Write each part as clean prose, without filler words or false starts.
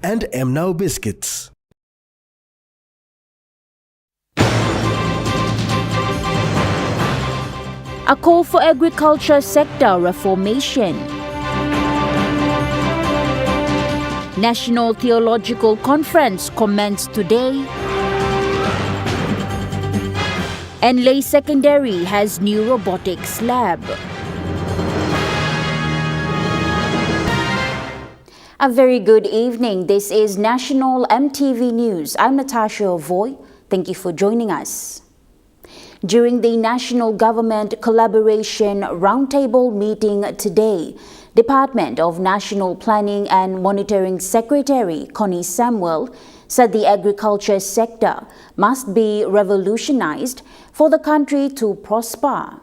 and Now biscuits. A call for agriculture sector reformation. National Theological Conference commenced today. And Lay Secondary has new robotics lab. A very good evening. This is National EMTV News. I'm Natasha Ovoy. Thank you for joining us. During the National Government Collaboration Roundtable meeting today, Department of National Planning and Monitoring Secretary Connie Samuel said the agriculture sector must be revolutionized for the country to prosper.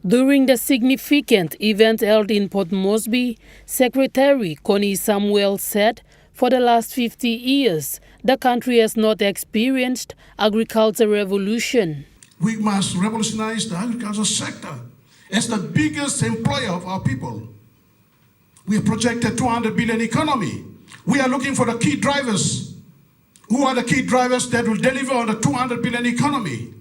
During the significant event held in Port Moresby, Secretary Connie Samuel said for the last 50 years, the country has not experienced agriculture revolution. We must revolutionize the agriculture sector as the biggest employer of our people. We have projected 200 billion economy. We are looking for the key drivers. Who are the key drivers that will deliver on the 200 billion economy?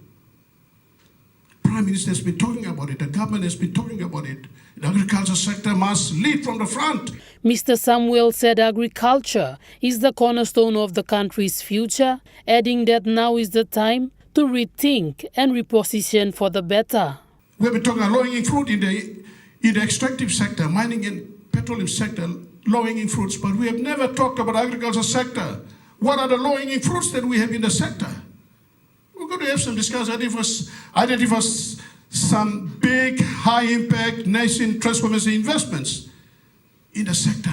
Prime Minister has been talking about it. The government has been talking about it. The agriculture sector must lead from the front. Mr. Samuel said agriculture is the cornerstone of the country's future, adding that now is the time to rethink and reposition for the better. We have been talking about low-hanging fruit in the extractive sector, mining and petroleum sector, low-hanging fruits, but we have never talked about agriculture sector. What are the low-hanging fruits that we have in the sector? We're going to have some discussion, identify some big, high-impact, nation transformation investments in the sector.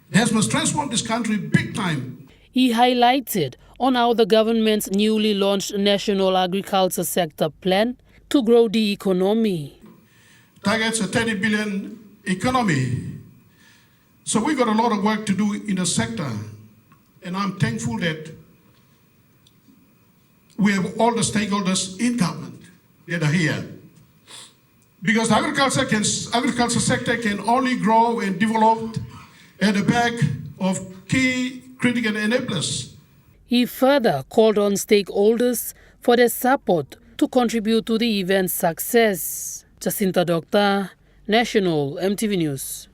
That must transform this country big time. He highlighted on how the government's newly launched National Agriculture Sector Plan to grow the economy. Targets a 30 billion economy. So we got a lot of work to do in the sector. And I'm thankful that we have all the stakeholders in government that are here. Because the agriculture sector can only grow and develop at the back of key critical enablers. He further called on stakeholders for their support to contribute to the event's success. Jacinta Doctor, National EMTV News.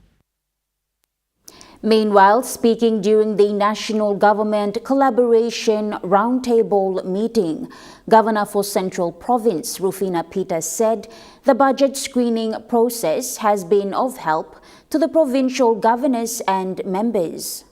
Meanwhile, speaking during the National Government Collaboration Roundtable meeting, Governor for Central Province Rufina Peter said the budget screening process has been of help to the provincial governors and members.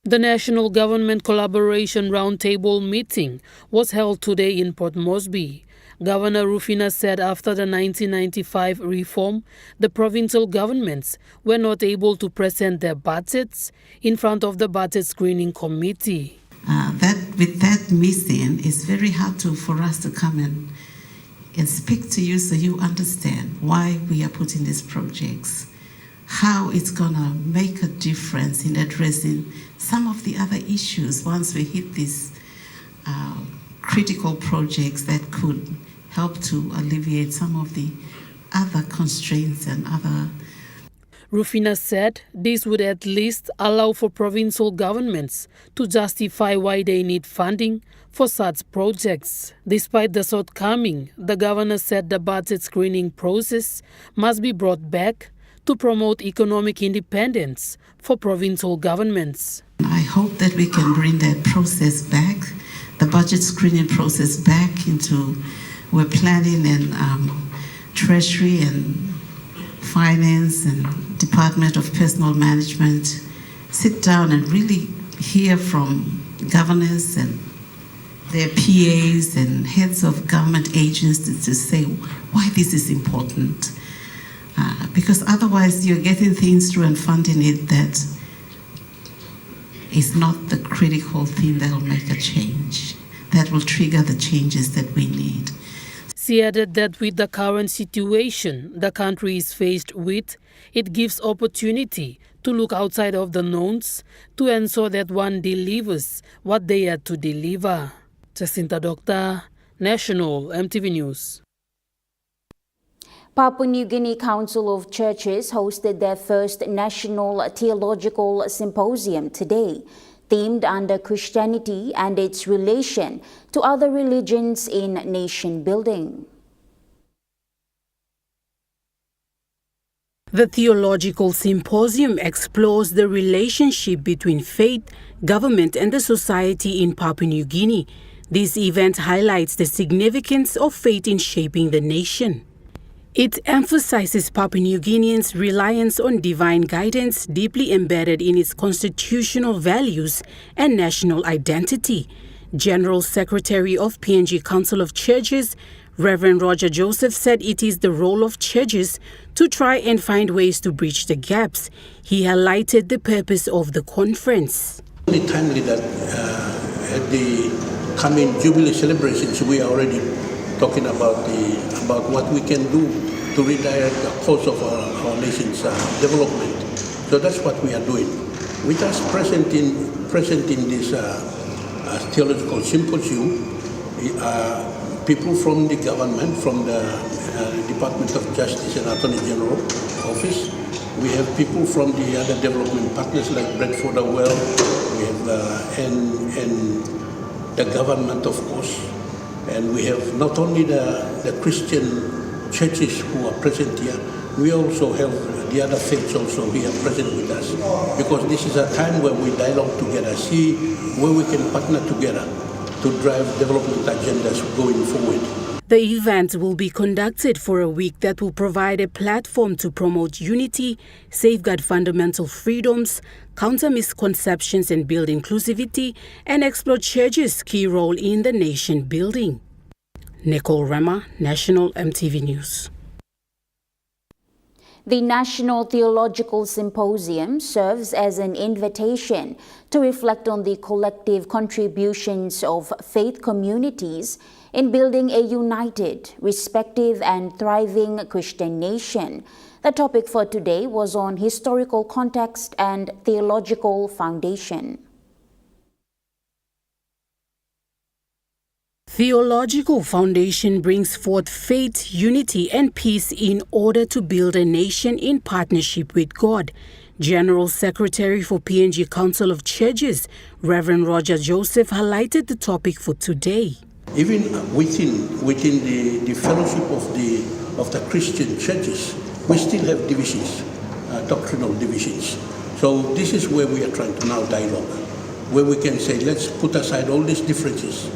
The National Government Collaboration Roundtable meeting was held today in Port Moresby. Governor Rufina said after the 1995 reform, the provincial governments were not able to present their budgets in front of the Budget Screening Committee. With that missing, it's very hard for us to come and speak to you so you understand why we are putting these projects, how it's going to make a difference in addressing some of the other issues once we hit these critical projects that could help to alleviate some of the other constraints and other. Rufina said this would at least allow for provincial governments to justify why they need funding for such projects. Despite the shortcoming, the governor said the budget screening process must be brought back to promote economic independence for provincial governments. I hope that we can bring that process back, the budget screening process back into where planning and treasury and finance and Department of Personal Management sit down and really hear from governors and their PAs and heads of government agencies to say why this is important. Because otherwise you're getting things through and funding it that is not the critical thing that will make a change, that will trigger the changes that we need. She added that with the current situation the country is faced with, it gives opportunity to look outside of the knowns to ensure that one delivers what they had to deliver. Jacinta Doctor, National EMTV News. Papua New Guinea Council of Churches hosted their first National Theological Symposium today, themed under Christianity and its relation to other religions in nation building. The Theological Symposium explores the relationship between faith, government and the society in Papua New Guinea. This event highlights the significance of faith in shaping the nation. It emphasizes Papua New Guineans' reliance on divine guidance deeply embedded in its constitutional values and national identity. General Secretary of PNG Council of Churches, Reverend Roger Joseph, said it is the role of churches to try and find ways to bridge the gaps. He highlighted the purpose of the conference. Only timely that at the coming Jubilee celebrations, we are already talking about what we can do to redirect the course of our nation's development. So that's what we are doing. With us present in this theological symposium, people from the government, from the Department of Justice and Attorney General Office. We have people from the other development partners like Bradford Well. We have and the government, of course. And we have not only the Christian churches who are present here, we also have the other faiths also here present with us. Because this is a time where we dialogue together, see where we can partner together to drive development agendas going forward. The event will be conducted for a week that will provide a platform to promote unity, safeguard fundamental freedoms, counter misconceptions and build inclusivity, and explore churches' key role in the nation building. Nicole Rama, National EMTV News. The National Theological Symposium serves as an invitation to reflect on the collective contributions of faith communities in building a united, respective and thriving Christian nation. The topic for today was on historical context and theological foundation. Theological foundation brings forth faith, unity and peace in order to build a nation in partnership with God. General Secretary for PNG Council of Churches, Reverend Roger Joseph, highlighted the topic for today. Even within the fellowship of the Christian churches, we still have divisions, doctrinal divisions. So this is where we are trying to now dialogue, where we can say, let's put aside all these differences,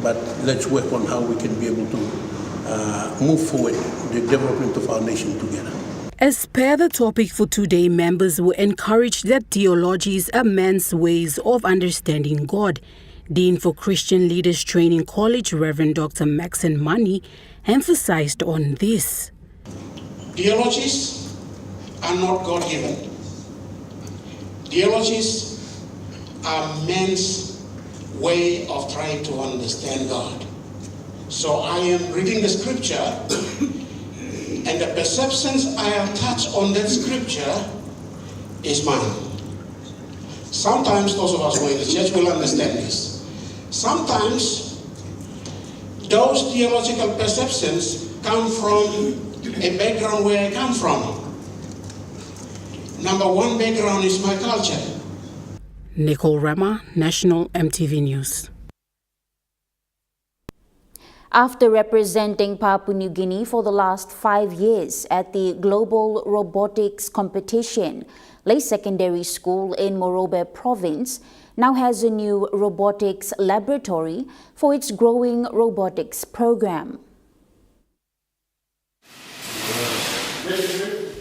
but let's work on how we can be able to move forward the development of our nation together. As per the topic for today, members were encouraged that theology is a man's ways of understanding God. Dean for Christian Leaders Training College, Reverend Dr. Maxon Money, emphasized on this. Theologies are not God-given. Theologies are men's way of trying to understand God. So I am reading the scripture and the perceptions I attach on that scripture is mine. Sometimes those of us who are in the church will understand this. Sometimes those theological perceptions come from a background where I come from. Number one background is my culture. Nicole Rama, National EMTV News. After representing Papua New Guinea for the last 5 years at the Global Robotics Competition, Lay Secondary School in Morobe Province now has a new robotics laboratory for its growing robotics program.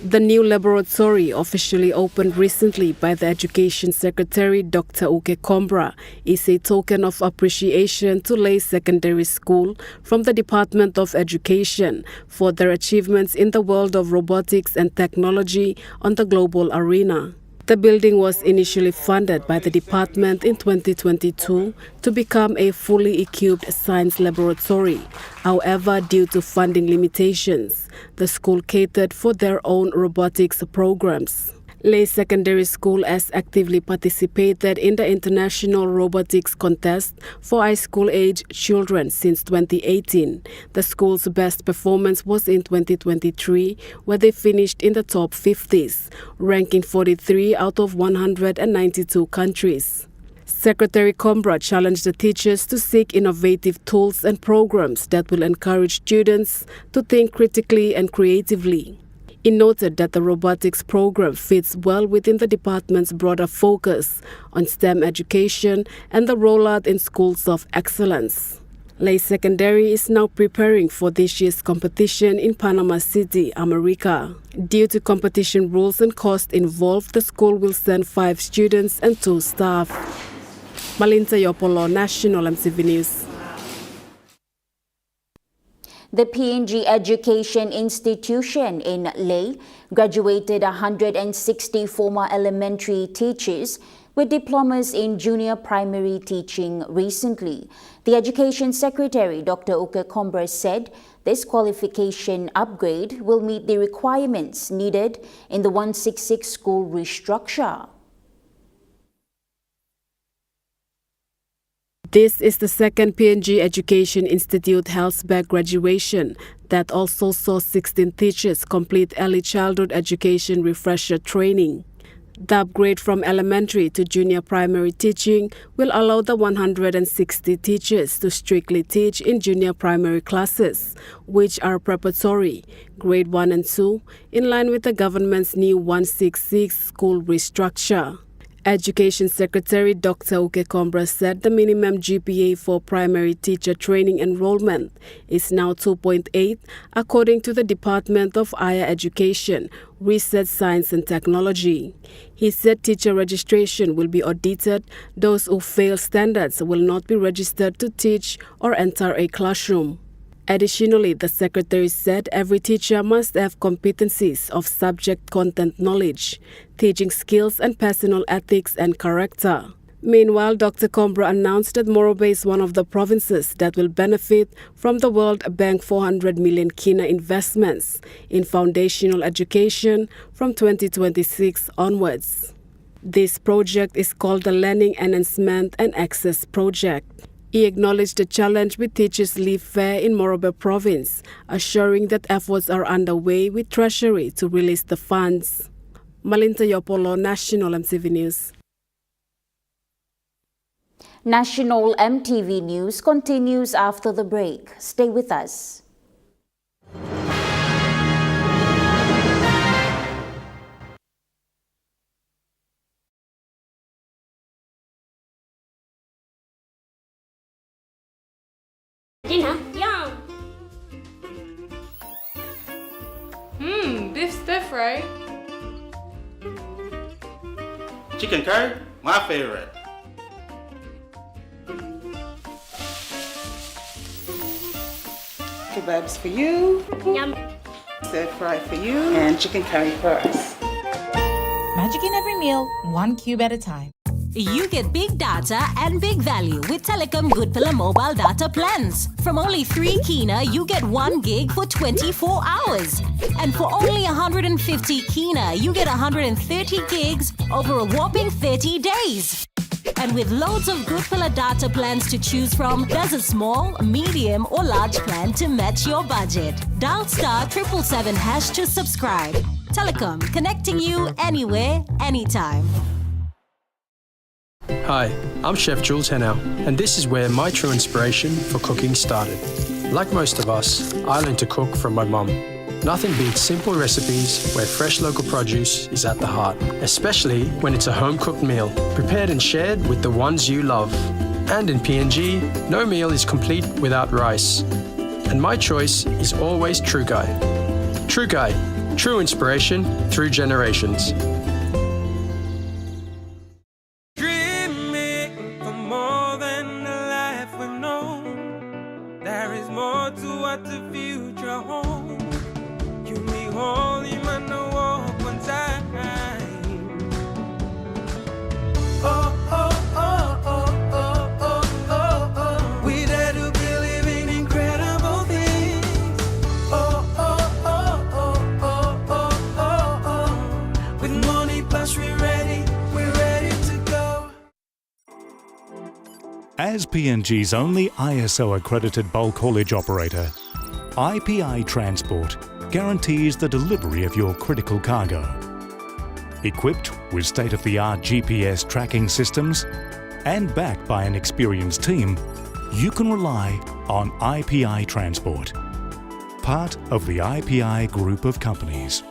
The new laboratory, officially opened recently by the Education Secretary Dr. Uke Kombra, is a token of appreciation to Lay Secondary School from the Department of Education for their achievements in the world of robotics and technology on the global arena. The building was initially funded by the department in 2022 to become a fully equipped science laboratory. However, due to funding limitations, the school catered for their own robotics programs. Lay Secondary School has actively participated in the International Robotics Contest for high school-age children since 2018. The school's best performance was in 2023, where they finished in the top 50s, ranking 43 out of 192 countries. Secretary Kombra challenged the teachers to seek innovative tools and programs that will encourage students to think critically and creatively. He noted that the robotics program fits well within the department's broader focus on STEM education and the rollout in schools of excellence. Lay Secondary is now preparing for this year's competition in Panama City, America. Due to competition rules and cost involved, the school will send 5 students and 2 staff. Malinta Yopolo, National EMTV News. The PNG Education Institution in Lay graduated 160 former elementary teachers with diplomas in junior primary teaching recently. The Education Secretary, Dr. Kokoda, said this qualification upgrade will meet the requirements needed in the 166 school restructure. This is the second PNG Education Institute Healthback graduation that also saw 16 teachers complete early childhood education refresher training. The upgrade from elementary to junior primary teaching will allow the 160 teachers to strictly teach in junior primary classes, which are preparatory, grade 1 and 2, in line with the government's new 166 school restructure. Education Secretary Dr. Kokoda said the minimum GPA for primary teacher training enrollment is now 2.8 according to the Department of Higher Education, Research, Science and Technology. He said teacher registration will be audited. Those who fail standards will not be registered to teach or enter a classroom. Additionally, the Secretary said every teacher must have competencies of subject content knowledge, teaching skills and personal ethics and character. Meanwhile, Dr. Kombra announced that Morobe is one of the provinces that will benefit from the World Bank 400 million kina investments in foundational education from 2026 onwards. This project is called the Learning Enhancement and Access Project. He acknowledged the challenge with teachers leave fair in Morobe province, assuring that efforts are underway with Treasury to release the funds. Malinta Yopolo, National EMTV News. National EMTV News continues after the break. Stay with us. Dinner? Yum! Beef stir fry. Chicken curry, my favorite. Kebabs for you, Yum! stir fry for you, and chicken curry for us. Magic in every meal, 1 cube at a time. You get big data and big value with Telecom Good Pillar mobile data plans. From only 3 kina, you get 1 gig for 24 hours. And for only 150 kina, you get 130 gigs over a whopping 30 days. And with loads of Good Pillar data plans to choose from, there's a small, medium or large plan to match your budget. Dial *777# to subscribe. Telecom, connecting you anywhere, anytime. Hi, I'm Chef Jules Henao, and this is where my true inspiration for cooking started. Like most of us, I learned to cook from my mum. Nothing beats simple recipes where fresh local produce is at the heart, especially when it's a home-cooked meal, prepared and shared with the ones you love. And in PNG, no meal is complete without rice. And my choice is always True Guy. True Guy, true inspiration through generations. With more As PNG's only ISO-accredited bulk haulage operator, IPI Transport guarantees the delivery of your critical cargo. Equipped with state-of-the-art GPS tracking systems and backed by an experienced team, you can rely on IPI Transport, part of the IPI group of companies.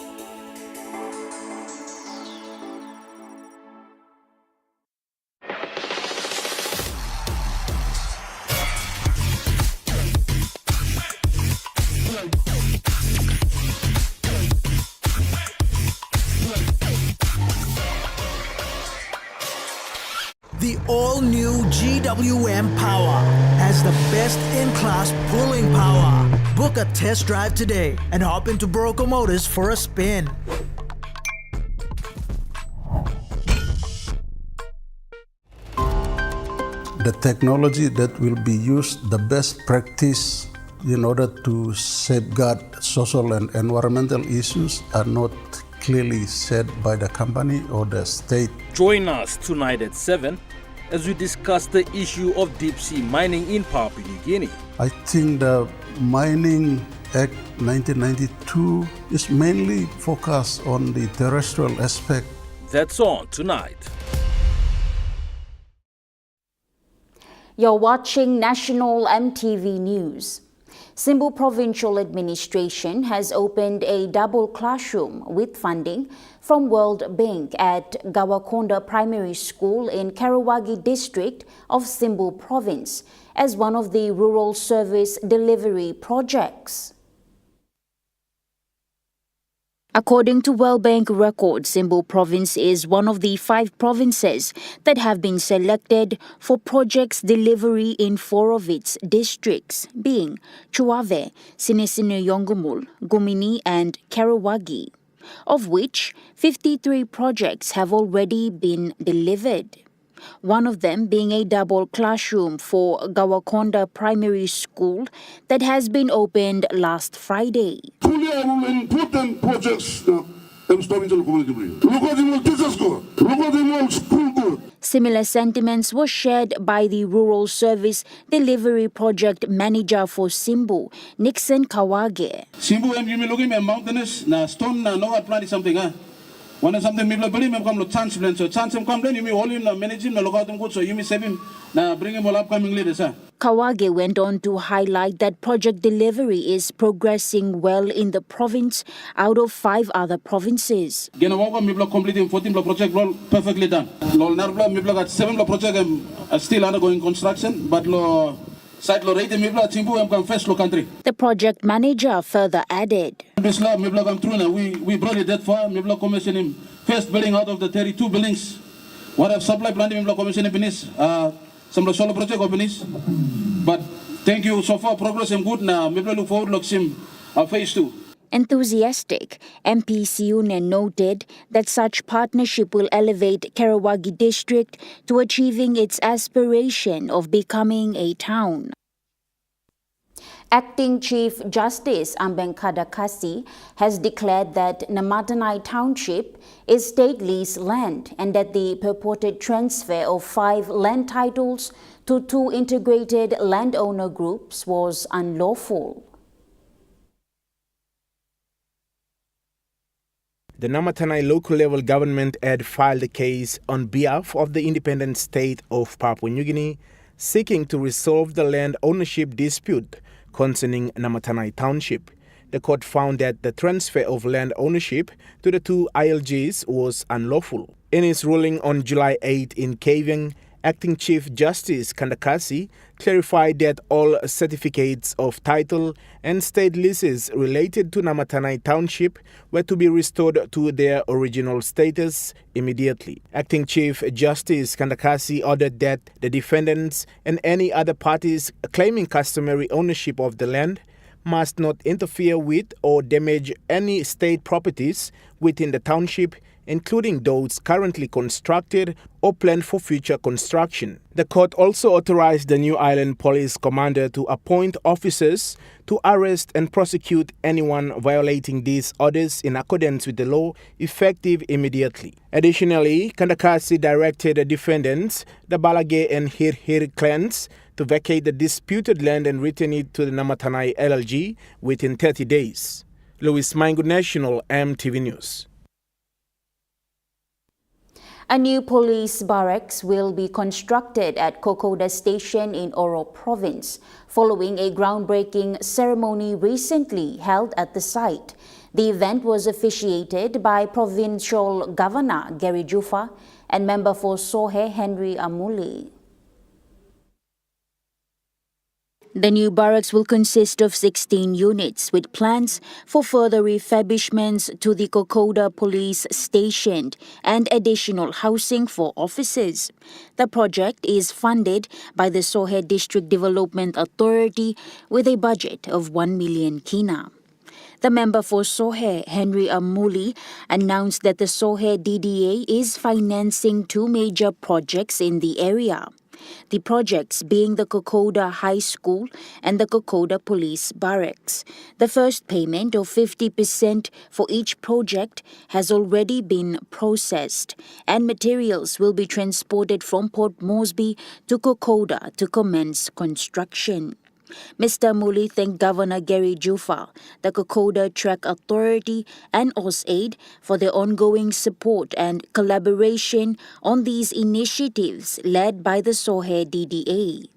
The all-new GWM Power has the best-in-class pulling power. Book a test drive today and hop into Broco Motors for a spin. The technology that will be used, the best practice in order to safeguard social and environmental issues are not clearly said by the company or the state. Join us tonight at 7 as we discuss the issue of deep-sea mining in Papua New Guinea. I think the Mining Act 1992 is mainly focused on the terrestrial aspect. That's on tonight. You're watching National MTV News. Simbu Provincial Administration has opened a double classroom with funding from World Bank at Gawakonda Primary School in Karawagi District of Simbu Province as one of the rural service delivery projects. According to World Bank records, Simbu Province is one of the 5 provinces that have been selected for projects delivery in 4 of its districts, being Chuave, Sinisinu Yongumul, Gumini and Karawagi, of which 53 projects have already been delivered. One of them being a double classroom for Gawakonda Primary School that has been opened last Friday. Truly important projects Similar sentiments were shared by the Rural Service Delivery Project Manager for Simbu, Nixon Kawage. Simbu I'm looking at mountainous na stone na no plan something when something people believe me come to chance plan so chance him come then you me all him na manage him na look out him good so you me save him na bring him all upcoming leaders Kawage went on to highlight that project delivery is progressing well in the province out of 5 other provinces. Gena wako me block completing 14 block project roll perfectly done. Lol narbla me block at 7 block project are still undergoing construction but lo site lo rate me block Simbu am come first lo country. The project manager further added. This law me block am through now we brought it that far me block commission him first building out of the 32 buildings. What have supply plant me block commission finish some solo project openings. But thank you so far progress is good now me look forward look sim phase 2. Enthusiastic, MP Siune noted that such partnership will elevate Karawagi District to achieving its aspiration of becoming a town. Acting Chief Justice Ambenkada Kasi has declared that Namatanai Township is state lease land and that the purported transfer of 5 land titles to 2 integrated landowner groups was unlawful. The Namatanai local level government had filed a case on behalf of the independent state of Papua New Guinea seeking to resolve the land ownership dispute concerning Namatanai Township. The court found that the transfer of land ownership to the 2 ILGs was unlawful. In his ruling on July 8 in Kavieng, Acting Chief Justice Kandakasi clarified that all certificates of title and state leases related to Namatanai Township were to be restored to their original status immediately. Acting Chief Justice Kandakasi ordered that the defendants and any other parties claiming customary ownership of the land must not interfere with or damage any state properties within the township, including those currently constructed or planned for future construction. The court also authorized the New Island Police Commander to appoint officers to arrest and prosecute anyone violating these orders in accordance with the law, effective immediately. Additionally, Kandakasi directed the defendants, the Balage and Hirhir clans, to vacate the disputed land and return it to the Namatanai LLG within 30 days. Louis Maingu, National EMTV News. A new police barracks will be constructed at Kokoda Station in Oro Province, following a groundbreaking ceremony recently held at the site. The event was officiated by Provincial Governor Gary Jufa and member for Sohe Henry Amuli. The new barracks will consist of 16 units with plans for further refurbishments to the Kokoda police station and additional housing for officers. The project is funded by the Sohe District Development Authority with a budget of 1 million kina. The member for Sohe, Henry Amuli, announced that the Sohe DDA is financing two major projects in the area. The projects being the Kokoda High School and the Kokoda Police Barracks. The first payment of 50% for each project has already been processed, and materials will be transported from Port Moresby to Kokoda to commence construction. Mr. Muli thanked Governor Gary Jufa, the Kokoda Track Authority and AusAid for their ongoing support and collaboration on these initiatives led by the Sohe DDA.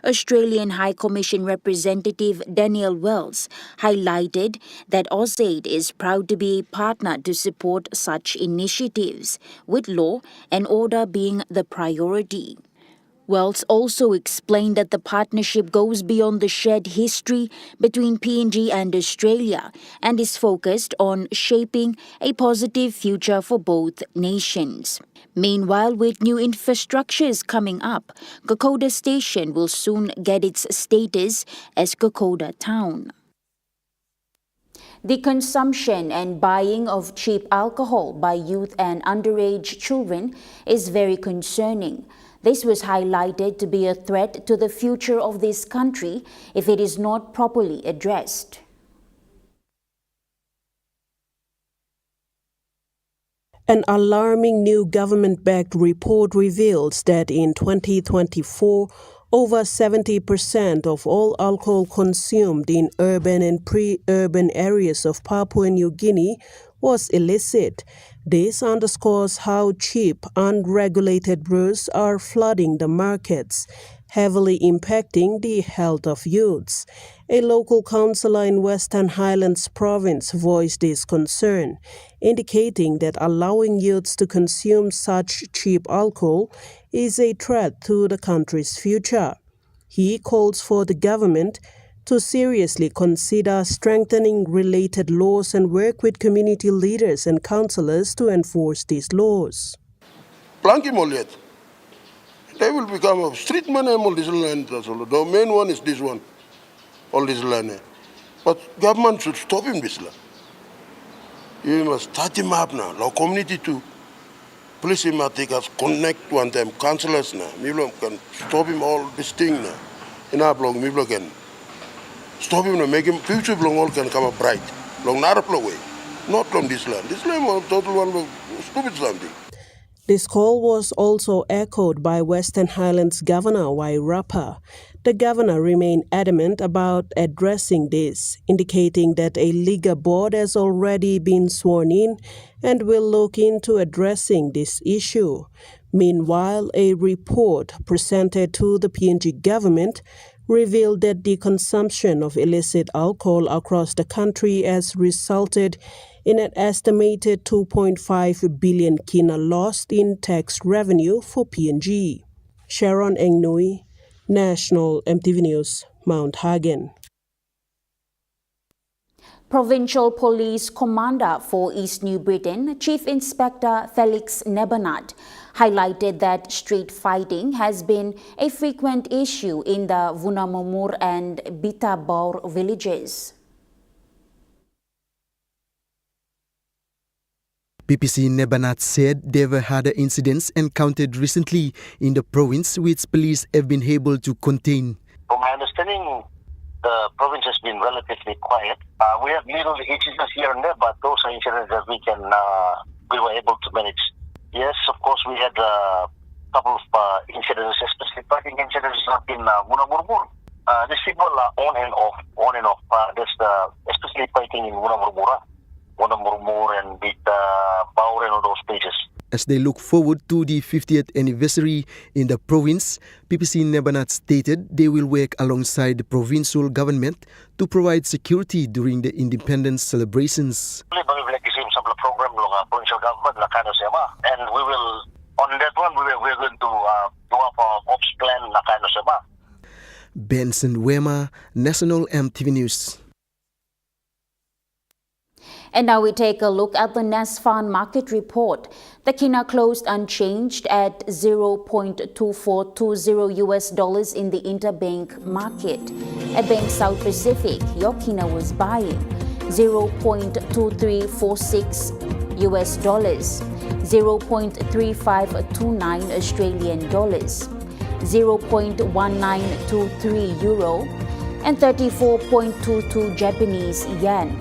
Australian High Commission Representative Daniel Wells highlighted that AusAid is proud to be a partner to support such initiatives, with law and order being the priority. Wells also explained that the partnership goes beyond the shared history between PNG and Australia and is focused on shaping a positive future for both nations. Meanwhile, with new infrastructures coming up, Kokoda Station will soon get its status as Kokoda Town. The consumption and buying of cheap alcohol by youth and underage children is very concerning. This was highlighted to be a threat to the future of this country if it is not properly addressed. An alarming new government-backed report reveals that in 2024, over 70% of all alcohol consumed in urban and pre-urban areas of Papua New Guinea was illicit. This underscores how cheap, unregulated brews are flooding the markets, heavily impacting the health of youths. A local councillor in Western Highlands Province voiced his concern, indicating that allowing youths to consume such cheap alcohol is a threat to the country's future. He calls for the government to seriously consider strengthening related laws and work with community leaders and councillors to enforce these laws. Planky Mollet, they will become a street man all this land. The main one is this one, all this land. But government should stop him this land. You must start him up now. Our community too. Police him take us connect one time, councillors now. Maybe can stop him all this thing now. In our blog, maybe can stop him and make him future long all can come up bright. Long Narapla way. Not from this land. This land was total one of stupid something. This call was also echoed by Western Highlands Governor Wairapa. The governor remained adamant about addressing this, indicating that a legal board has already been sworn in and will look into addressing this issue. Meanwhile, a report presented to the PNG government revealed that the consumption of illicit alcohol across the country has resulted in an estimated 2.5 billion kina lost in tax revenue for PNG. Sharon Engnui, National EMTV News, Mount Hagen. Provincial Police Commander for East New Britain, Chief Inspector Felix Nebanat, highlighted that street fighting has been a frequent issue in the Vunamomur and Bitabaur villages. PPC Nebanat said there were other incidents encountered recently in the province which police have been able to contain. From my understanding, the province has been relatively quiet. We have little incidents here and there, but those are incidents that we were able to manage. Yes, of course, we had a couple of incidents, especially fighting incidents in Munamurmur. These people are on and off. There's especially fighting in Munamurmur and with Baur and all those places. As they look forward to the 50th anniversary in the province, PPC Nebanat stated they will work alongside the provincial government to provide security during the independence celebrations. Program provincial government and we will on that one we're going to do up our ops plan Benson Wema, National EMTV News. And now we take a look at the NASFAN market report. The kina closed unchanged at $0.2420 US in the interbank market. At Bank South Pacific, your kina was buying $0.2346 US, $0.3529 Australian dollars, 0.1923 euro, and 34.22 Japanese yen.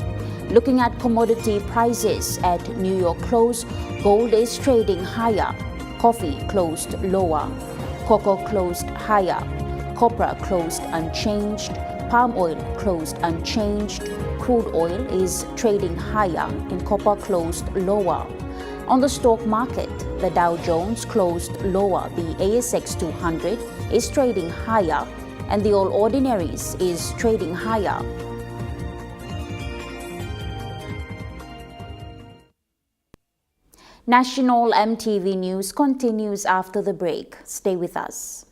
Looking at commodity prices at New York close, gold is trading higher, coffee closed lower, cocoa closed higher, copra closed unchanged, palm oil closed unchanged, crude oil is trading higher and copper closed lower. On the stock market, the Dow Jones closed lower, the ASX 200 is trading higher, and the All Ordinaries is trading higher. National EMTV News continues after the break. Stay with us.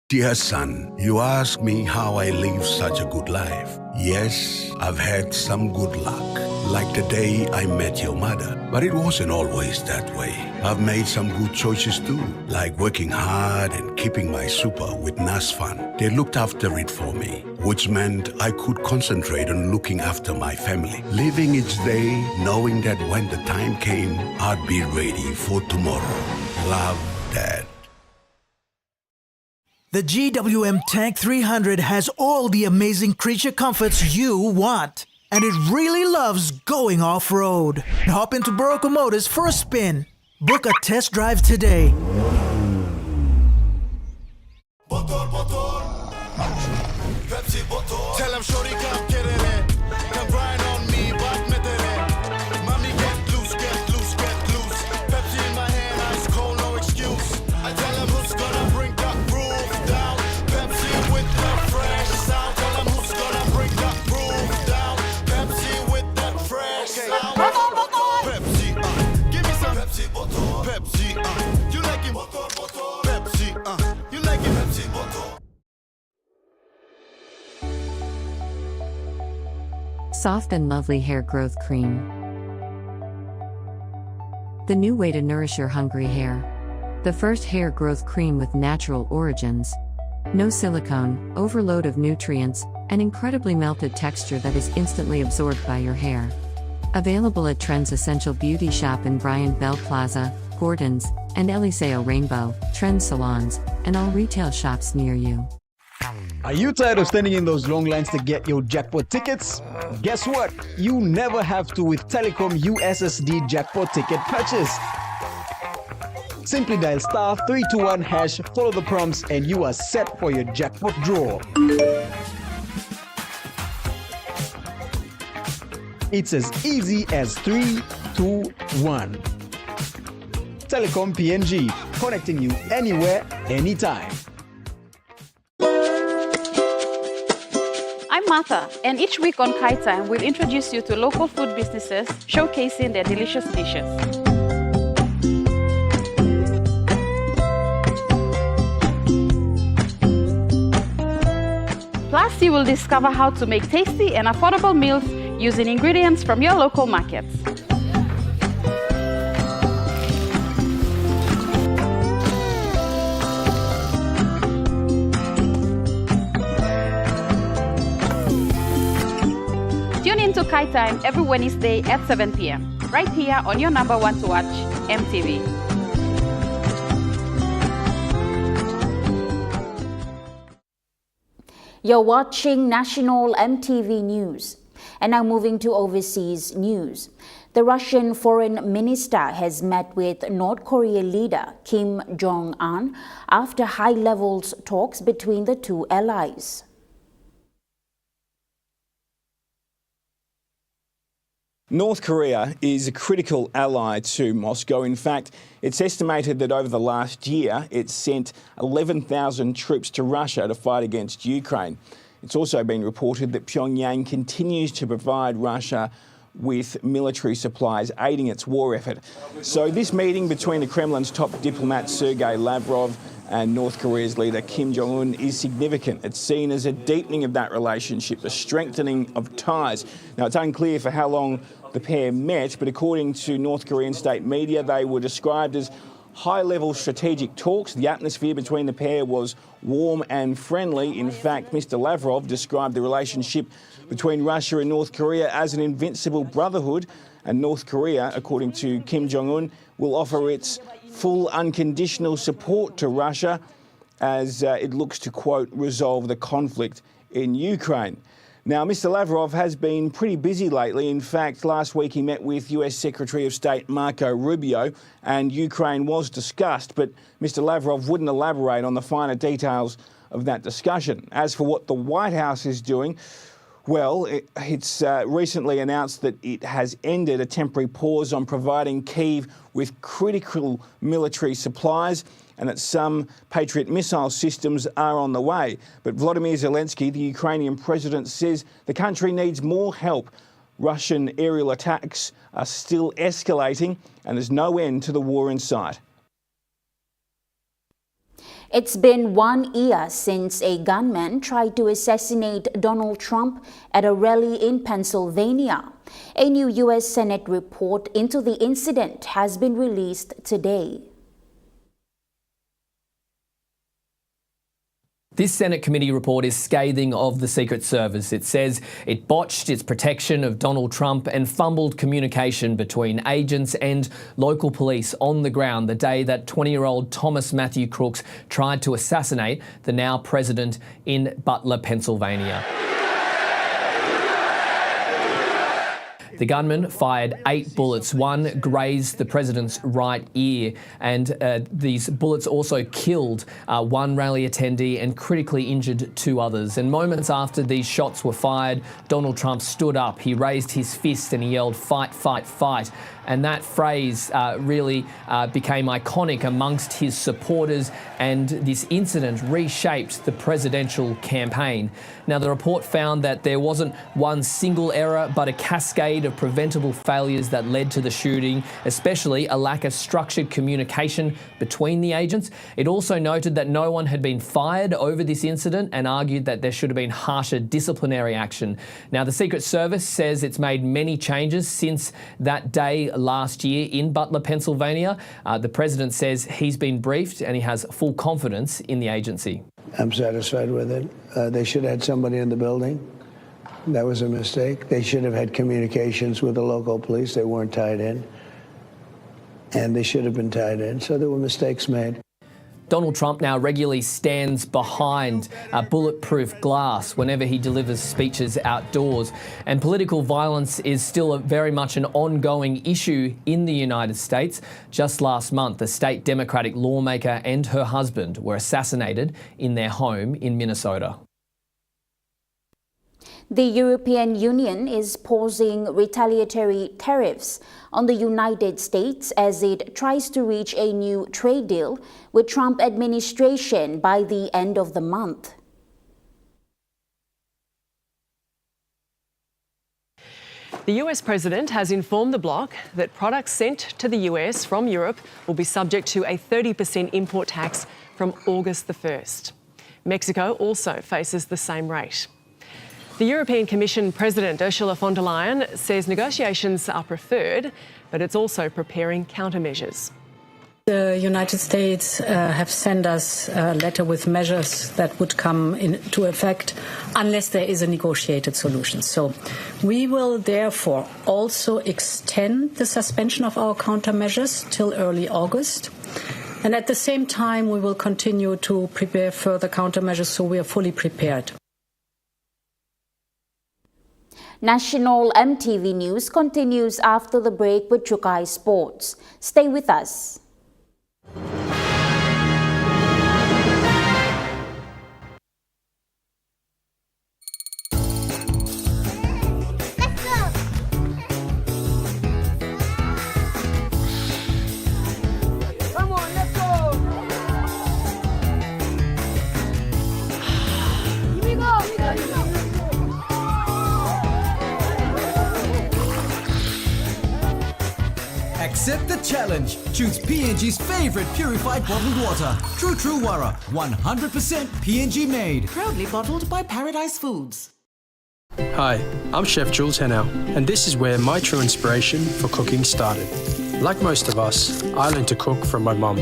Dear son, you ask me how I live such a good life. Yes, I've had some good luck, like the day I met your mother. But it wasn't always that way. I've made some good choices too, like working hard and keeping my super with NASFAN. They looked after it for me, which meant I could concentrate on looking after my family, living each day knowing that when the time came, I'd be ready for tomorrow. Love, Dad. The GWM Tank 300 has all the amazing creature comforts you want. And it really loves going off-road. Hop into Barocco Motors for a spin. Book a test drive today. Tell them shorty come get it in. Come grind on me, but me did it. Mommy get loose, get loose, get loose. Pepsi in my hand, ice cold, no excuse. I tell them who's gonna bring that roof down. Pepsi with the fresh sound. Tell them who's gonna bring that roof down. Pepsi with that fresh sound. Pepsi, give me some Pepsi, Pepsi, you like it? Pepsi, you like it? Pepsi, Soft and lovely hair growth cream. The new way to nourish your hungry hair. The first hair growth cream with natural origins. No silicone, overload of nutrients, and incredibly melted texture that is instantly absorbed by your hair. Available at Trends Essential Beauty Shop in Bryant Bell Plaza, Gordon's, and Eliseo Rainbow, Trends Salons, and all retail shops near you. Are you tired of standing in those long lines to get your jackpot tickets? Guess what? You never have to with Telecom USSD jackpot ticket purchase. Simply dial *321#, follow the prompts, and you are set for your jackpot draw. It's as easy as 3, 2, 1. Telecom PNG, connecting you anywhere, anytime. I'm Martha, and each week on Kai Time, we'll introduce you to local food businesses showcasing their delicious dishes. Plus, you will discover how to make tasty and affordable meals using ingredients from your local markets. Tune in to Kai Time every Wednesday at 7 p.m. right here on your number one to watch, MTV. You're watching National MTV News. And now moving to overseas news. The Russian foreign minister has met with North Korean leader Kim Jong-un after high-level talks between the two allies. North Korea is a critical ally to Moscow. In fact, it's estimated that over the last year, it's sent 11,000 troops to Russia to fight against Ukraine. It's also been reported that Pyongyang continues to provide Russia with military supplies, aiding its war effort. So this meeting between the Kremlin's top diplomat Sergei Lavrov and North Korea's leader Kim Jong-un is significant. It's seen as a deepening of that relationship, a strengthening of ties. Now, it's unclear for how long the pair met, but according to North Korean state media, they were described as high-level strategic talks. The atmosphere between the pair was warm and friendly. In fact, Mr. Lavrov described the relationship between Russia and North Korea as an invincible brotherhood, and North Korea, according to Kim Jong-un, will offer its full unconditional support to Russia as it looks to, quote, resolve the conflict in Ukraine. Now, Mr. Lavrov has been pretty busy lately. In fact, last week he met with US Secretary of State Marco Rubio and Ukraine was discussed, but Mr. Lavrov wouldn't elaborate on the finer details of that discussion. As for what the White House is doing, well, it's recently announced that it has ended a temporary pause on providing Kyiv with critical military supplies and that some Patriot missile systems are on the way. But Volodymyr Zelensky, the Ukrainian president, says the country needs more help. Russian aerial attacks are still escalating and there's no end to the war in sight. It's been 1 year since a gunman tried to assassinate Donald Trump at a rally in Pennsylvania. A new U.S. Senate report into the incident has been released today. This Senate committee report is scathing of the Secret Service. It says it botched its protection of Donald Trump and fumbled communication between agents and local police on the ground the day that 20-year-old Thomas Matthew Crooks tried to assassinate the now president in Butler, Pennsylvania. The gunman fired 8 bullets. One grazed the president's right ear, and these bullets also killed one rally attendee and critically injured 2 others. And moments after these shots were fired, Donald Trump stood up. He raised his fist and he yelled, "Fight, fight, fight." And that phrase really became iconic amongst his supporters, and this incident reshaped the presidential campaign. Now, the report found that there wasn't one single error, but a cascade of preventable failures that led to the shooting, especially a lack of structured communication between the agents. It also noted that no one had been fired over this incident and argued that there should have been harsher disciplinary action. Now, the Secret Service says it's made many changes since that day last year in Butler, Pennsylvania. The president says he's been briefed and he has full confidence in the agency. I'm satisfied with it. They should have had somebody in the building. That was a mistake. They should have had communications with the local police. They weren't tied in. And they should have been tied in. So there were mistakes made. Donald Trump now regularly stands behind bulletproof glass whenever he delivers speeches outdoors. And political violence is still very much an ongoing issue in the United States. Just last month, a state Democratic lawmaker and her husband were assassinated in their home in Minnesota. The European Union is pausing retaliatory tariffs on the United States as it tries to reach a new trade deal with Trump administration by the end of the month. The US president has informed the bloc that products sent to the US from Europe will be subject to a 30% import tax from August the 1st. Mexico also faces the same rate. The European Commission President Ursula von der Leyen says negotiations are preferred, but it's also preparing countermeasures. The United States have sent us a letter with measures that would come into effect unless there is a negotiated solution. So we will therefore also extend the suspension of our countermeasures till early August. And at the same time, we will continue to prepare further countermeasures so we are fully prepared. National MTV News continues after the break with Chukai Sports. Stay with us. Accept the challenge. Choose PNG's favorite purified bottled water. True Wara, 100% PNG made. Proudly bottled by Paradise Foods. Hi, I'm Chef Jules Henao, and this is where my true inspiration for cooking started. Like most of us, I learned to cook from my mum.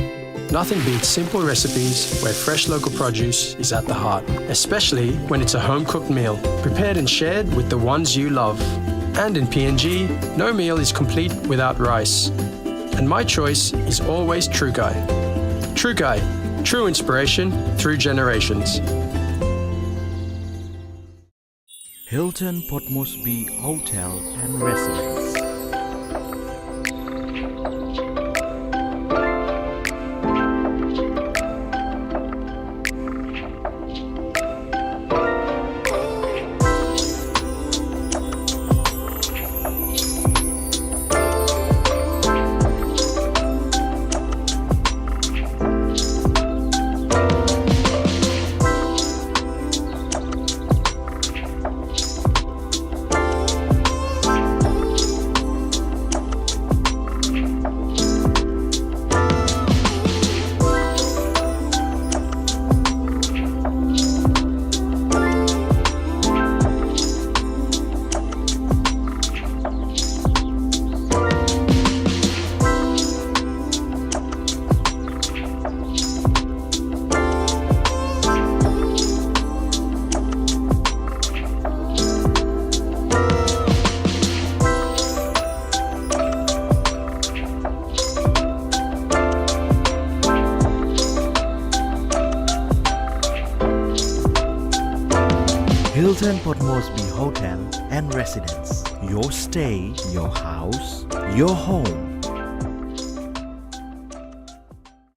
Nothing beats simple recipes where fresh local produce is at the heart, especially when it's a home-cooked meal, prepared and shared with the ones you love. And in PNG, no meal is complete without rice. And my choice is always True Guy. True Guy, true inspiration through generations. Hilton Port Moresby Hotel and Residence. Hilton Port Moresby Hotel and Residence. Your stay, your house, your home.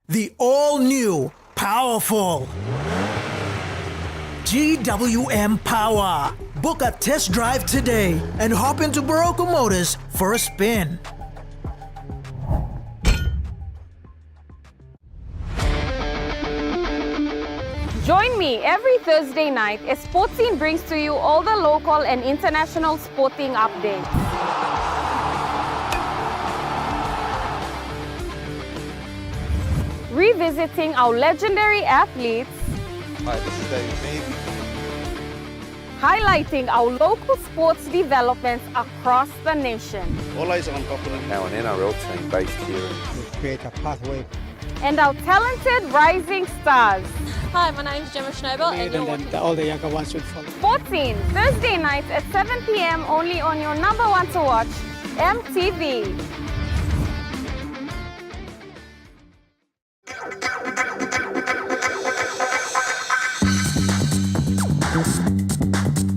The all-new, powerful GWM Power. Book a test drive today and hop into Barocco Motors for a spin. Join me every Thursday night as Sportscene brings to you all the local and international sporting updates. Revisiting our legendary athletes. Hi, this is David Mead. Highlighting our local sports developments across the nation. All eyes are on Kokoda. Now an NRL team based here. To create a pathway. And our talented rising stars. Hi, my name's Gemma Schnobel and you're watching all the younger ones will follow. Sportscene, Thursday nights at 7 p.m. only on your number one to watch, MTV.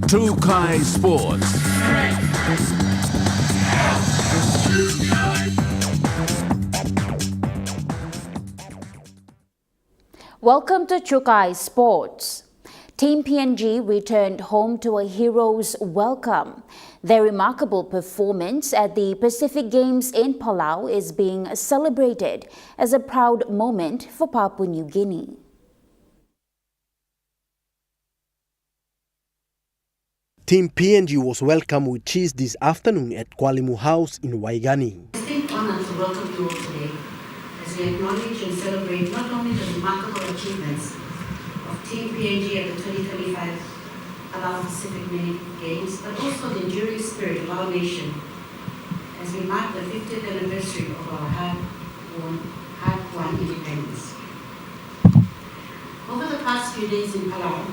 Chukai Sports. Welcome to Chukai Sports. Team PNG returned home to a hero's welcome. Their remarkable performance at the Pacific Games in Palau is being celebrated as a proud moment for Papua New Guinea. Team PNG was welcomed with cheese this afternoon at Kwalimu House in Waigani. Distinct honor to welcome you all today as we acknowledge and celebrate not only the remarkable achievements of Team PNG at the 2025 Palau Pacific Mini Games, but also the enduring spirit of our nation as we mark the 50th anniversary of our hard-won independence. Over the past few days in Palau,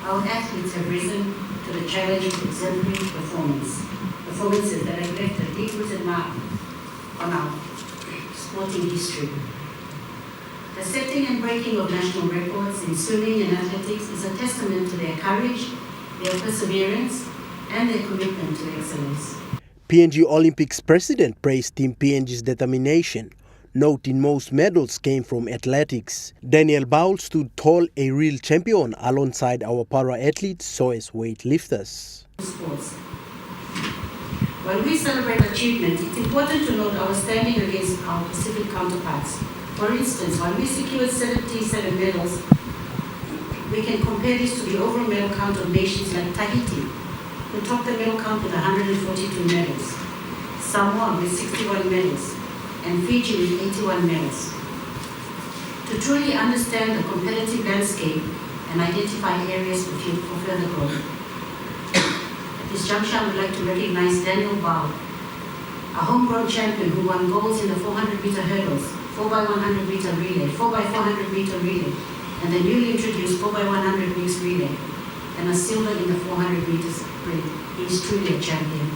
our athletes have risen to the challenge of exemplary performances that have left a deep-rooted mark on our sporting history. The setting and breaking of national records in swimming and athletics is a testament to their courage, their perseverance, and their commitment to excellence. PNG Olympics president praised Team PNG's determination, noting most medals came from athletics. Daniel Baul stood tall, a real champion, alongside our para-athletes, so as weightlifters. Sports. While we celebrate achievement, it's important to note our standing against our Pacific counterparts. For instance, while we secured 77 medals, we can compare this to the overall medal count of nations like Tahiti, who topped the medal count with 142 medals, Samoa with 61 medals, and Fiji with 81 medals. To truly understand the competitive landscape and identify areas for further growth. At this juncture, I would like to recognize Daniel Bao, a homegrown champion who won golds in the 400-meter hurdles, 4x100-meter relay, 4x400-meter relay, and the newly introduced 4x100 mixed relay, and a silver in the 400 meters sprint. He is truly a champion.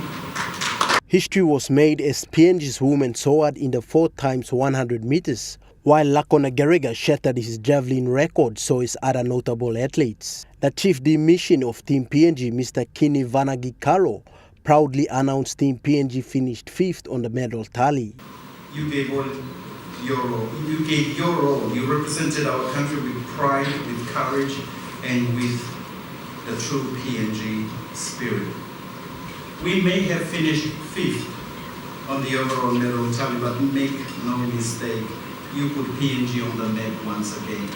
History was made as PNG's women soared in the 4x100 meters, while Lakona Gerega shattered his javelin record, so is other notable athletes. The chief mission of Team PNG, Mr. Kini Vanagi Karo, proudly announced Team PNG finished 5th on the medal tally. You gave all your role. You gave your role. You represented our country with pride, with courage, and with the true PNG spirit. We may have finished 5th on the overall medal tally, but make no mistake, you put PNG on the map once again.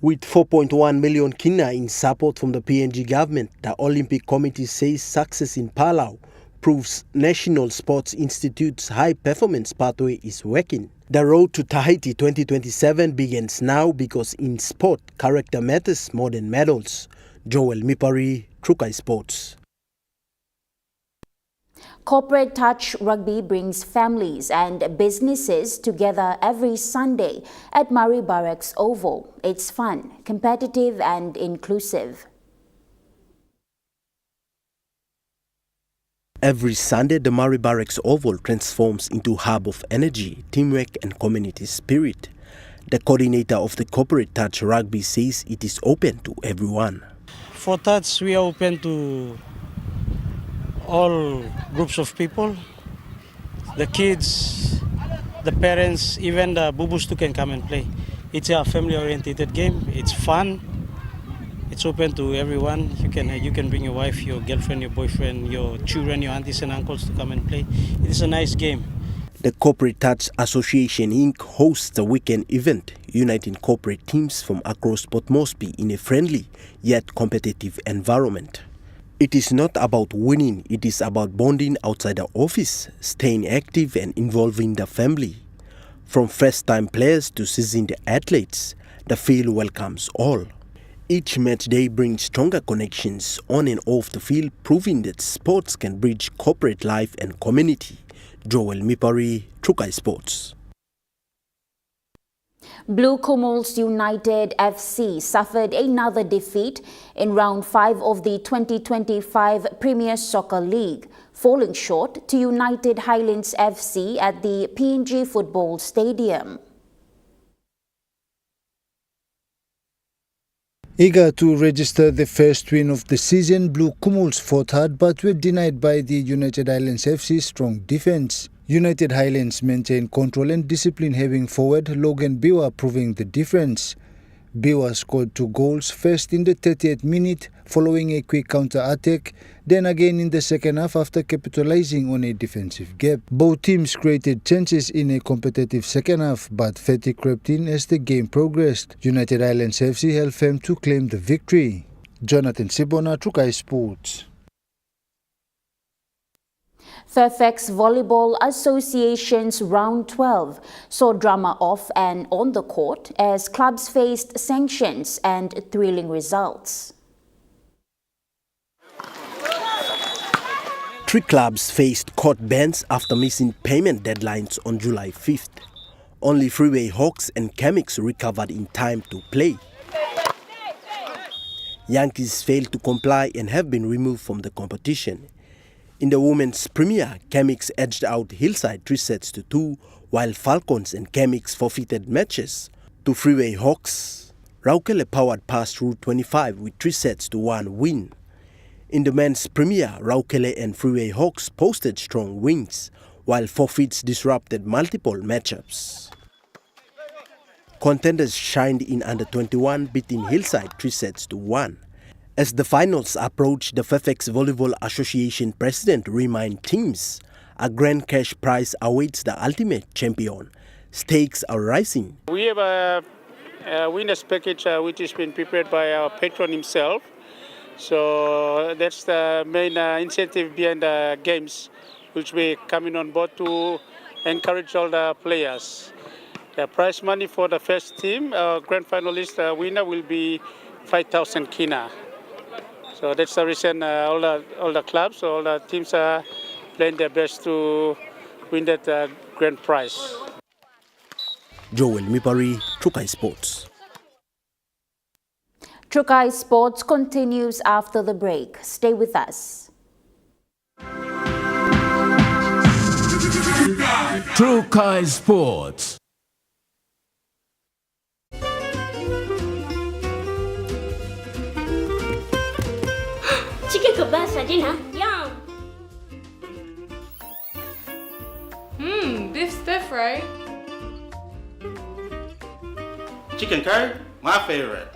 With 4.1 million kina in support from the PNG government, the Olympic Committee says success in Palau proves National Sports Institute's high-performance pathway is working. The road to Tahiti 2027 begins now because in sport, character matters more than medals. Joel Mipari, Trukai Sports. Corporate Touch Rugby brings families and businesses together every Sunday at Murray Barracks Oval. It's fun, competitive and inclusive. Every Sunday, the Murray Barracks Oval transforms into a hub of energy, teamwork and community spirit. The coordinator of the Corporate Touch Rugby says it is open to everyone. For Touch, we are open to all groups of people. The kids, the parents, even the boo-boos too can come and play. It's a family-oriented game. It's fun. It's open to everyone. You can bring your wife, your girlfriend, your boyfriend, your children, your aunties and uncles to come and play. It is a nice game. The Corporate Touch Association Inc. hosts the weekend event, uniting corporate teams from across Port Moresby in a friendly yet competitive environment. It is not about winning, it is about bonding outside the office, staying active and involving the family. From first-time players to seasoned athletes, the field welcomes all. Each match day brings stronger connections on and off the field, proving that sports can bridge corporate life and community. Joel Mipari, Trukai Sports. Blue Kumuls United FC suffered another defeat in round 5 of the 2025 Premier Soccer League, falling short to United Highlands FC at the PNG Football Stadium. Eager to register the first win of the season, Blue Kumuls fought hard but were denied by the United Highlands FC's strong defense. United Highlands maintained control and discipline, having forward Logan Biwa proving the difference. B was scored 2 goals, first in the 30th minute following a quick counter-attack, then again in the second half after capitalizing on a defensive gap. Both teams created chances in a competitive second half, but fatigue crept in as the game progressed. United Islands FC held firm to claim the victory. Jonathan Sibona, Trukai Sports. Fairfax Volleyball Association's Round 12 saw drama off and on the court as clubs faced sanctions and thrilling results. 3 clubs faced court bans after missing payment deadlines on July 5th. Only Freeway Hawks and Chemix recovered in time to play. Yankees failed to comply and have been removed from the competition. In the Women's Premier, Chemix edged out Hillside 3-2, while Falcons and Chemix forfeited matches to Freeway Hawks. Raukele powered past Route 25 with 3-1 win. In the Men's Premier, Raukele and Freeway Hawks posted strong wins, while forfeits disrupted multiple matchups. Contenders shined in Under-21, beating Hillside 3-1. As the finals approach, the Fairfax Volleyball Association president reminded teams a grand cash prize awaits the ultimate champion. Stakes are rising. We have a winners package which has been prepared by our patron himself. So that's the main incentive behind the games, which we're coming on board to encourage all the players. The prize money for the first team, grand finalist winner, will be 5,000 kina. So that's the reason all the clubs, all the teams are playing their best to win that grand prize. Joel Mipari, Trukai Sports. Trukai Sports continues after the break. Stay with us. Trukai Sports. Chicken kebab saja nak? Yum! Beef stir fry. Chicken curry, my favorite.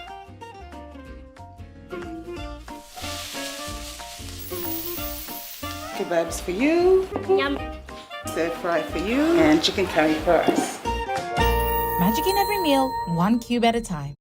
Kebabs for you. Yum! Stir fry for you. And chicken curry for us. Magic in every meal, 1 cube at a time.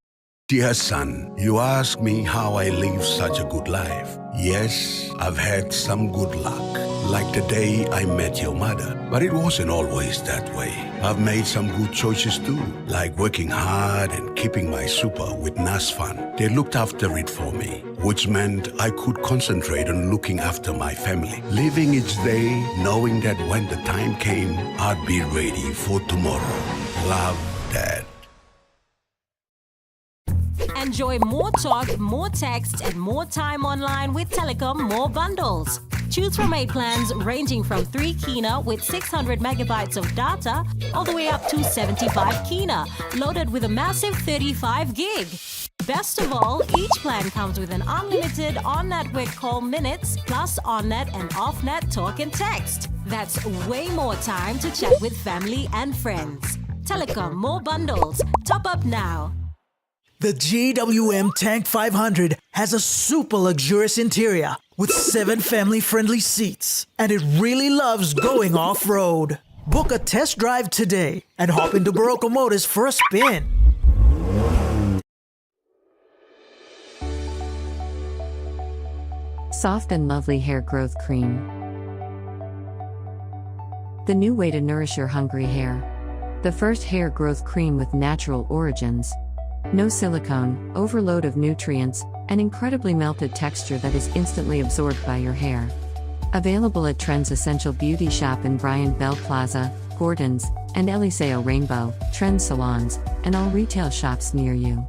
Dear son, you ask me how I live such a good life. Yes, I've had some good luck, like the day I met your mother. But it wasn't always that way. I've made some good choices too, like working hard and keeping my super with NASFAN. They looked after it for me, which meant I could concentrate on looking after my family. Living each day, knowing that when the time came, I'd be ready for tomorrow. Love, Dad. Enjoy more talk, more text, and more time online with Telecom More Bundles. Choose from 8 plans ranging from 3 kina with 600 megabytes of data all the way up to 75 kina, loaded with a massive 35 gig. Best of all, each plan comes with an unlimited on-network call minutes plus on-net and off-net talk and text. That's way more time to chat with family and friends. Telecom More Bundles. Top up now. The GWM Tank 500 has a super luxurious interior with 7 family-friendly seats, and it really loves going off-road. Book a test drive today and hop into Barocco Motors for a spin. Soft and lovely hair growth cream. The new way to nourish your hungry hair. The first hair growth cream with natural origins. No silicone, overload of nutrients, and incredibly melted texture that is instantly absorbed by your hair. Available at Trends Essential Beauty Shop in Bryant Bell Plaza, Gordon's, and Eliseo Rainbow, Trends Salons, and all retail shops near you.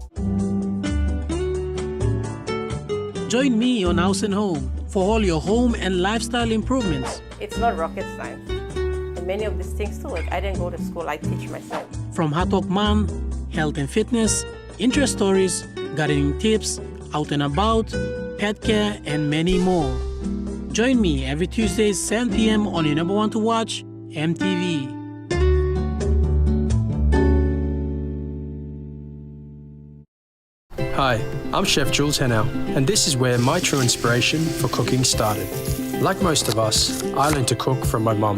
Join me on House and Home for all your home and lifestyle improvements. It's not rocket science. And many of these things too, like I didn't go to school, I teach myself. From Hot Talk Mom, health and fitness, interest stories, gardening tips, out and about, pet care, and many more. Join me every Tuesday, 7 p.m. on your number one to watch, EMTV. Hi, I'm Chef Jules Henao, and this is where my true inspiration for cooking started. Like most of us, I learned to cook from my mum.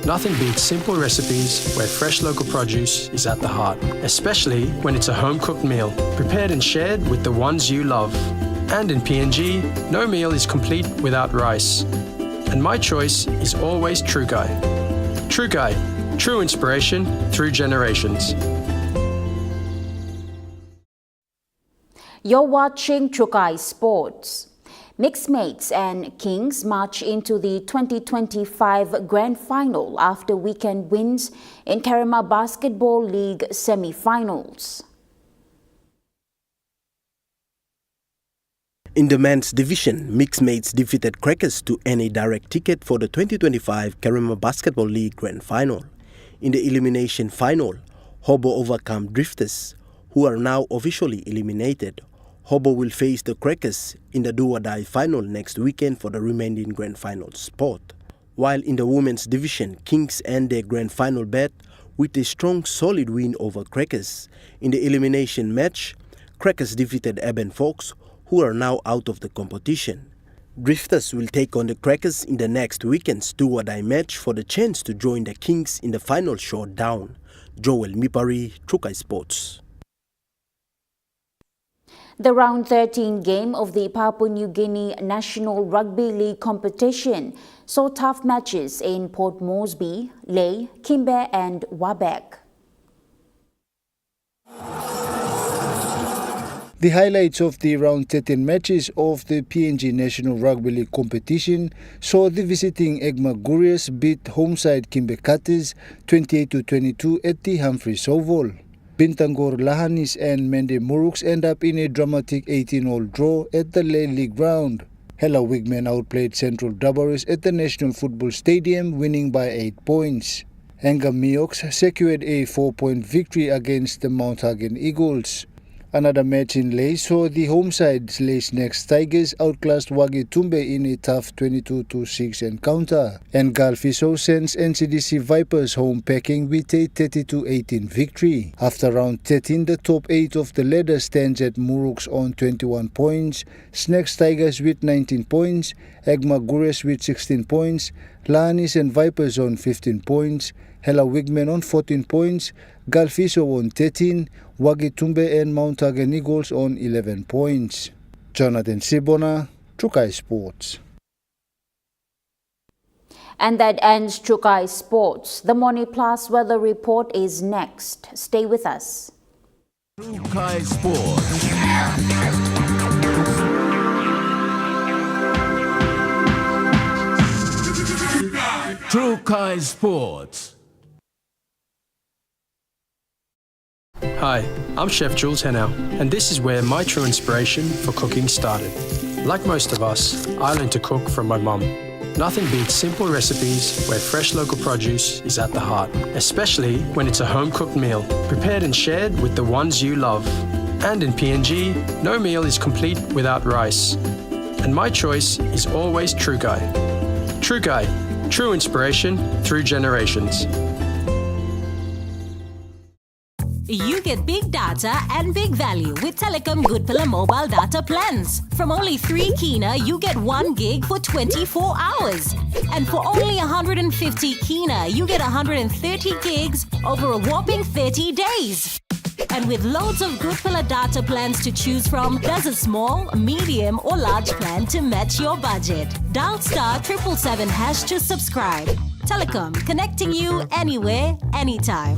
Nothing beats simple recipes where fresh local produce is at the heart, especially when it's a home-cooked meal, prepared and shared with the ones you love. And in PNG, no meal is complete without rice. And my choice is always Trukai. Trukai, true inspiration through generations. You're watching Trukai Sports. Mixed Mates and Kings march into the 2025 Grand Final after weekend wins in Karama Basketball League semi-finals. In the men's division, Mixed Mates defeated Crackers to earn a direct ticket for the 2025 Karama Basketball League Grand Final. In the elimination final, Hobo overcome Drifters, who are now officially eliminated. Hobo will face the Crackers in the do-or-die final next weekend for the remaining Grand Final spot. While in the women's division, Kings earned their Grand Final bet with a strong, solid win over Crackers. In the elimination match, Crackers defeated Eben Fox, who are now out of the competition. Drifters will take on the Crackers in the next weekend's do-or-die match for the chance to join the Kings in the final showdown. Joel Mipari, Trukai Sports. The round 13 game of the Papua New Guinea National Rugby League competition saw tough matches in Port Moresby, Lae, Kimbe and Wabek. The highlights of the round 13 matches of the PNG National Rugby League competition saw the visiting Egma Gurias beat home side Kimbe Katis 28-22 at the Humphreys Oval. Bintangor Lahanis and Mende Muruks end up in a dramatic 18-all draw at the Lae League round. Hela Wigmen outplayed Central Dabaris at the National Football Stadium, winning by 8 points. Enga Miox secured a 4-point victory against the Mount Hagen Eagles. Another match in Lae saw the home side Lae Snakes Tigers outclassed Wagi Tumbe in a tough 22-6 encounter. And Galfiso sends NCDC Vipers home packing with a 32-18 victory. After round 13, the top 8 of the ladder stands at Muruks on 21 points, Snakes Tigers with 19 points, Egma Gures with 16 points, Lahanis and Vipers on 15 points, Hela Wigmen on 14 points, Galfiso on 13, Wagi Tumbe and Mount Hagen Eagles on 11 points. Jonathan Sibona, Trukai Sports. And that ends Trukai Sports. The Morning Plus weather report is next. Stay with us. Trukai Sports. Trukai Sports. Hi, I'm Chef Jules Henao, and this is where my true inspiration for cooking started. Like most of us, I learned to cook from my mum. Nothing beats simple recipes where fresh local produce is at the heart, especially when it's a home-cooked meal, prepared and shared with the ones you love. And in PNG, no meal is complete without rice. And my choice is always Trukai. Trukai, true inspiration through generations. You get big data and big value with Telecom Good Pillar mobile data plans. From only 3 kina, you get 1 gig for 24 hours. And for only 150 kina, you get 130 gigs over a whopping 30 days. And with loads of Good Pillar data plans to choose from, there's a small, medium or large plan to match your budget. Dial *777# to subscribe. Telecom, connecting you anywhere, anytime.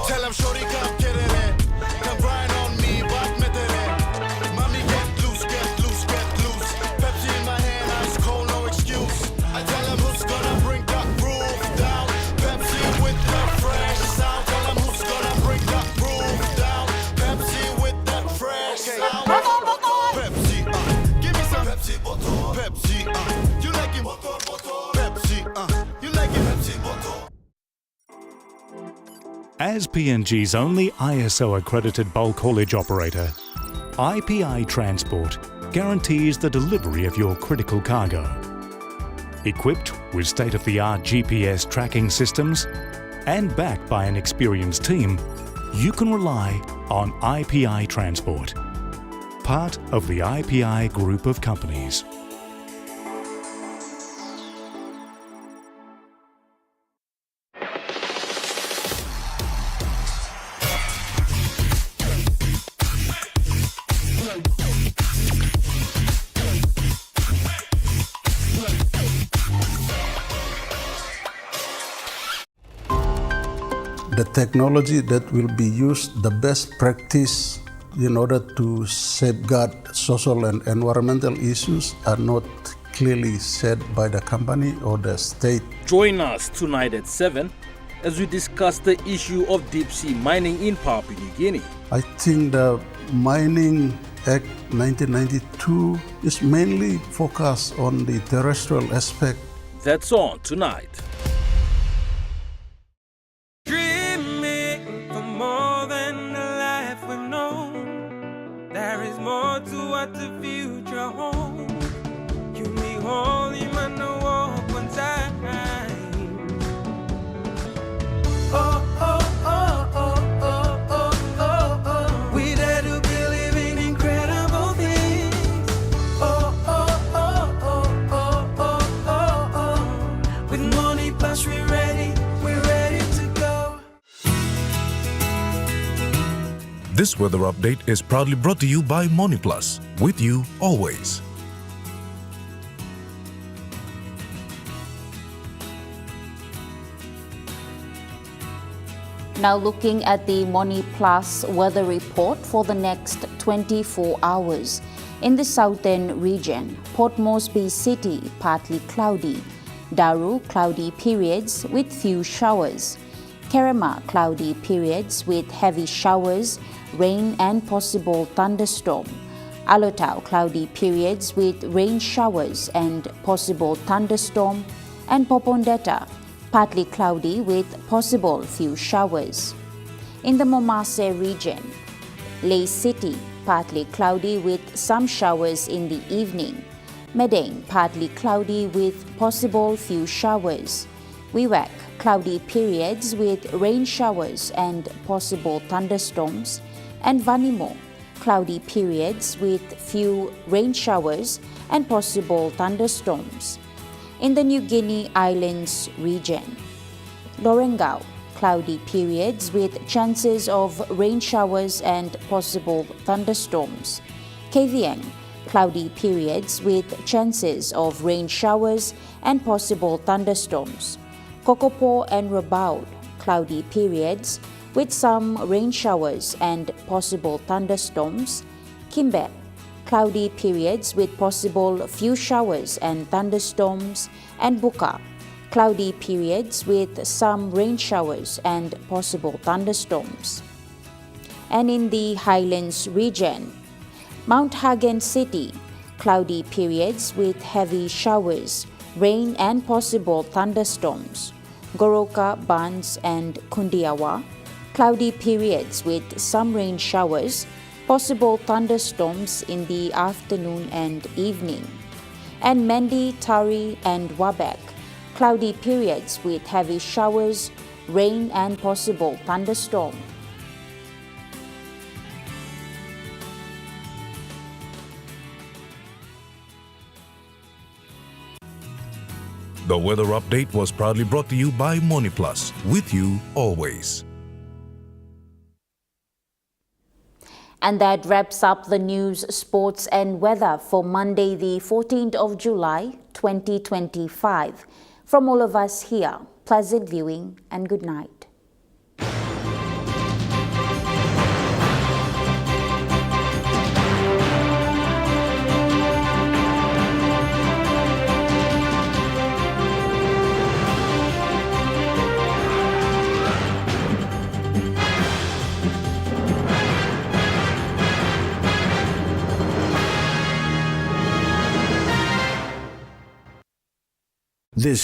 Tell him shorty come get it. Come grind on me, but me did it. Mommy get loose, get loose, get loose. Pepsi in my hand, ice cold, no excuse. I tell him who's gonna bring that roof down. Pepsi with that fresh sound. Tell him who's gonna bring that roof down. Pepsi with that fresh sound. Pepsi, give me some Pepsi, Pepsi, you like it? Pepsi, you like it? Pepsi, As PNG's only ISO-accredited bulk haulage operator, IPI Transport guarantees the delivery of your critical cargo. Equipped with state-of-the-art GPS tracking systems, and backed by an experienced team, you can rely on IPI Transport, part of the IPI group of companies. The technology that will be used, the best practice in order to safeguard social and environmental issues are not clearly set by the company or the state. Join us tonight at 7 as we discuss the issue of deep-sea mining in Papua New Guinea. I think the Mining Act 1992 is mainly focused on the terrestrial aspect. That's on tonight. There is more to what the future holds. You me holy man, no walk one time. Oh, oh, oh, oh, oh, oh, oh, oh. We dare to believe in incredible things. Oh, oh, oh, oh, oh, oh, oh, oh. With money plus we're ready to go. This weather update is proudly brought to you by MoneyPlus, with you always. Now looking at the MoneyPlus weather report for the next 24 hours. In the southern region, Port Moresby City, partly cloudy. Daru, cloudy periods with few showers. Kerema, cloudy periods with heavy showers, rain and possible thunderstorm. Alotau, cloudy periods with rain showers and possible thunderstorm. And Popondetta, partly cloudy with possible few showers. In the Momase region, Ley City, partly cloudy with some showers in the evening. Medang, partly cloudy with possible few showers. Wewak, cloudy periods with rain showers and possible thunderstorms. And Vanimo, cloudy periods with few rain showers and possible thunderstorms. In the New Guinea Islands region, Lorengau, cloudy periods with chances of rain showers and possible thunderstorms. KVN, cloudy periods with chances of rain showers and possible thunderstorms. Kokopo and Rabaul, cloudy periods with some rain showers and possible thunderstorms. Kimbet, cloudy periods with possible few showers and thunderstorms. And Buka, cloudy periods with some rain showers and possible thunderstorms. And in the Highlands region, Mount Hagen City, cloudy periods with heavy showers, rain and possible thunderstorms. Goroka, Bans and Kundiawa, cloudy periods with some rain showers, possible thunderstorms in the afternoon and evening. And Mendi, Tari and Wabek, cloudy periods with heavy showers, rain and possible thunderstorm. The weather update was proudly brought to you by MoneyPlus, with you always. And that wraps up the news, sports and weather for Monday, the 14th of July, 2025. From all of us here, pleasant viewing and good night. This